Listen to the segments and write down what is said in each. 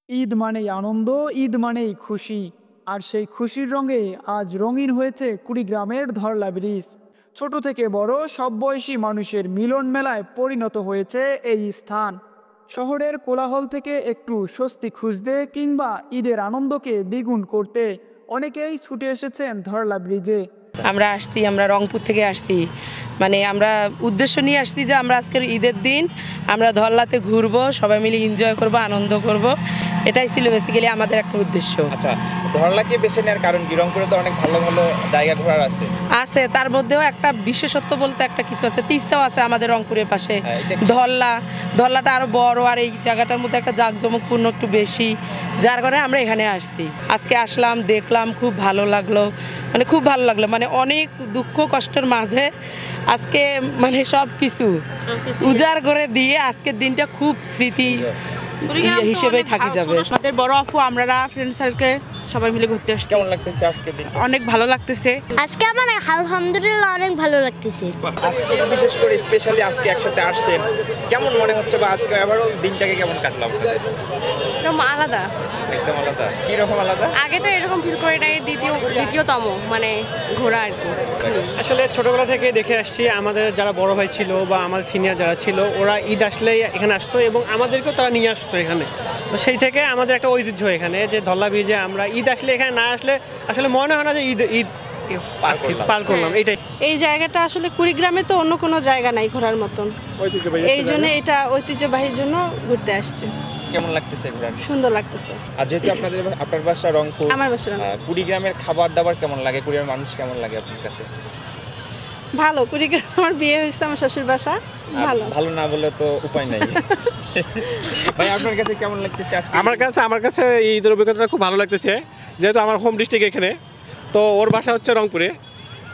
ঈদ মানেই আনন্দ, ঈদ মানেই খুশি। আর সেই খুশির রঙে আজ রঙিন হয়েছে কুড়িগ্রামের ধরলা ব্রিজ। ছোট থেকে বড় সব বয়সী মানুষের মিলন মেলায় পরিণত হয়েছে এই স্থান। শহরের কোলাহল থেকে একটু স্বস্তি খুঁজতে কিংবা ঈদের আনন্দকে দ্বিগুণ করতে অনেকেই ছুটে এসেছেন ধরলা ব্রিজে। আমরা রংপুর থেকে আসছি, মানে আমরা উদ্দেশ্য নিয়ে আসছি যে আমরা আজকের ঈদের দিন আমরা ধরলাতে ঘুরবো, সবাই মিলে এনজয় করব, আনন্দ করব। এটাই ছিল বেসিক্যালি আমাদের একটা উদ্দেশ্য। আচ্ছা, ধরলাকে বেছে নেওয়ার কারণ কি? রংপুরে তো অনেক ভালো ভালো জায়গা ঘোরার আছে। তার মধ্যেও একটা বিশেষত্ব বলতে একটা কিছু আছে, তিস্তাও আছে আমাদের রংপুরের পাশে। ধরলাটা আরো বড়, আর এই জায়গাটার মধ্যে একটা জাঁকজমকপূর্ণ একটু বেশি, যার কারণে আমরা এখানে আসছি। আজকে আসলাম, দেখলাম, খুব ভালো লাগলো, মানে অনেক দুঃখ কষ্টের মাঝে আজকে মানে সব কিছু উজাড় করে দিয়ে আজকের দিনটা খুব স্মৃতি হিসেবে থাকি যাবে। আমাদের বড় আপু, আমরা ফ্রেন্ড সার্কেল সবাই মিলে ঘুরতে আসছি। কেমন লাগতেছে আজকে দিন? অনেক ভালো লাগতেছে আজকে আমার আলহামদুলিল্লাহ অনেক ভালো লাগতেছে। আজকে বিশেষ করে স্পেশালি আজকে একসাথে আসছেন, কেমন মনে হচ্ছে বা আজকে ওভারঅল দিনটাকে কেমন কাটলো আপনাদের? একদম আলাদা। একদম আলাদা। কি রকম আলাদা? আগে তো এরকম ফিল করে নাই, দ্বিতীয়তম মানে ঘোরা আর কি। আসলে ছোটবেলা থেকে দেখে আসছি, আমাদের যারা বড় ভাই ছিল বা আমার সিনিয়র যারা ছিল, ওরা ঈদ আসলেই এখানে আসতো এবং আমাদেরকেও তারা নিয়ে আসতো এখানে। তো সেই থেকে আমাদের একটা ঐতিহ্য এখানে, যে ধরলা ব্রিজে আমরা ঈদ আসলে, এখানে না আসলে আসলে মনে হয় না যে ঈদ পার করলাম। এটাই, এই জায়গাটা আসলে কুড়িগ্রামে তো অন্য কোনো জায়গা নাই ঘোরার মতন, এই জন্য এটা ঐতিহ্যবাহীর জন্য ঘুরতে আসছে। কেমন লাগতেছে ঘোরার? সুন্দর লাগতেছে। আর যেহেতু আপনার বাসা রংপুর, আমার বাসা রংপুর। কুড়িগ্রামের খাবার দাবার কেমন লাগে? কুড়িগ্রামের মানুষ কেমন লাগে আপনার কাছে? ভালো। কুড়িগ্রাম আমার বিয়ে হয়েছে, আমার শ্বশুর বাসা। ভালো না বলে তো উপায় নাই। ভাই, আপনার কাছে কেমন লাগতেছে আজকে? আমার কাছে ঈদের অভিজ্ঞতাটা খুব ভালো লাগতেছে, যেহেতু আমার হোম ডিস্ট্রিক্ট এখানে, তো ওর বাসা হচ্ছে রংপুরে।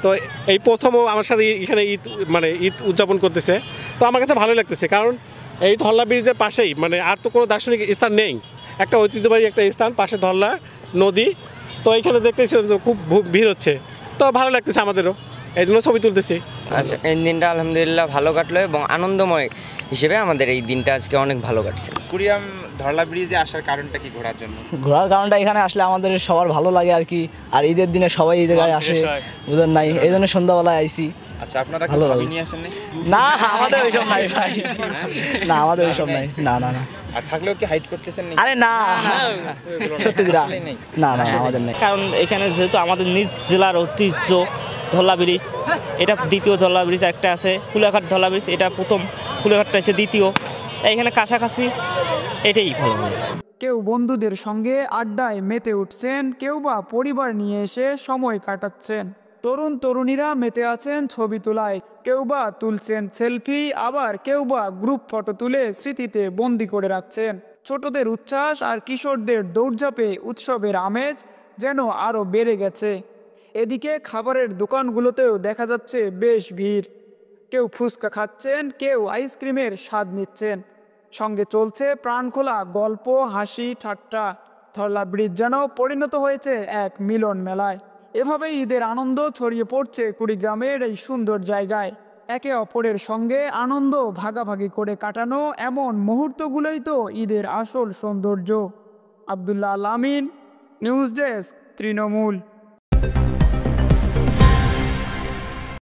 তো এই প্রথম ও আমার সাথে এখানে ঈদ উদযাপন করতেছে। তো আমার কাছে ভালো লাগতেছে, কারণ এই ধরলা ব্রিজের পাশেই, মানে আর তো কোনো দার্শনিক স্থান নেই, একটা ঐতিহ্যবাহী একটা স্থান, পাশে ধরলা নদী। তো এইখানে দেখতেছি খুব ভিড় হচ্ছে, তো ভালো লাগতেছে আমাদেরও, এই জন্য ছবি তুলতেছি। আচ্ছা, এই দিনটা আলহামদুলিল্লাহ ভালো কাটলো এবং আনন্দময় হিসেবে আমাদের এই দিনটা আজকে অনেক ভালো কাটছে। কুড়িগ্রাম ধরলা ব্রিজে আসার কারণটা কি ঘোরার জন্য? ঘোরার কারণটা এখানে আসলে আমাদের সবার ভালো লাগে আর কি, আর ঈদের দিনে সবাই এই জায়গায় আসে, বুঝেন নাই, এই জন্য সন্ধ্যাবেলায় আইসি। আচ্ছা, আপনারা ভালো ভাবি নিয়ে আসেন না? আমাদের ওইসব নাই ভাই, না আমাদের ওইসব নাই, না না না। আর থাকলেও কি হাইড করতেছেন? আরে না, সত্যি না না, আমাদের নেই। কারণ এখানে যেহেতু আমাদের নিজ জেলার ঐতিহ্য ধরলা ব্রিজ, এটা দ্বিতীয় ধরলা ব্রিজ, একটা আছে কুলাঘাট ধরলা ব্রিজ, এটা প্রথম, কুলাঘাটটা হচ্ছে দ্বিতীয়, এখানে কাছাকাছি, এটাই ভালো। কেউ বন্ধুদের সঙ্গে আড্ডায় মেতে উঠছেন, কেউ বা পরিবার নিয়ে এসে সময় কাটাচ্ছেন। তরুণ তরুণীরা মেতে আছেন ছবি তোলায়, কেউ বা তুলছেন সেলফি, আবার কেউ বা গ্রুপ ফটো তুলে স্মৃতিতে বন্দি করে রাখছেন। ছোটদের উচ্ছ্বাস আর কিশোরদের দৌড়ঝাঁপে উৎসবের আমেজ যেন আরও বেড়ে গেছে। এদিকে খাবারের দোকানগুলোতেও দেখা যাচ্ছে বেশ ভিড়। কেউ ফুচকা খাচ্ছেন, কেউ আইসক্রিমের স্বাদ নিচ্ছেন, সঙ্গে চলছে প্রাণখোলা গল্প, হাসি ঠাট্টা। ধরলা ব্রিজ যেন পরিণত হয়েছে এক মিলন মেলায়। এভাবেই ঈদের আনন্দ ছড়িয়ে পড়ছে কুড়িগ্রামের এই সুন্দর জায়গায়। একে অপরের সঙ্গে আনন্দ ভাগাভাগি করে কাটানো এমন মুহূর্তগুলোই তো ঈদের আসল সৌন্দর্য। আব্দুল্লাহ আল আমিন, নিউজ ডেস্ক, তৃণমূল।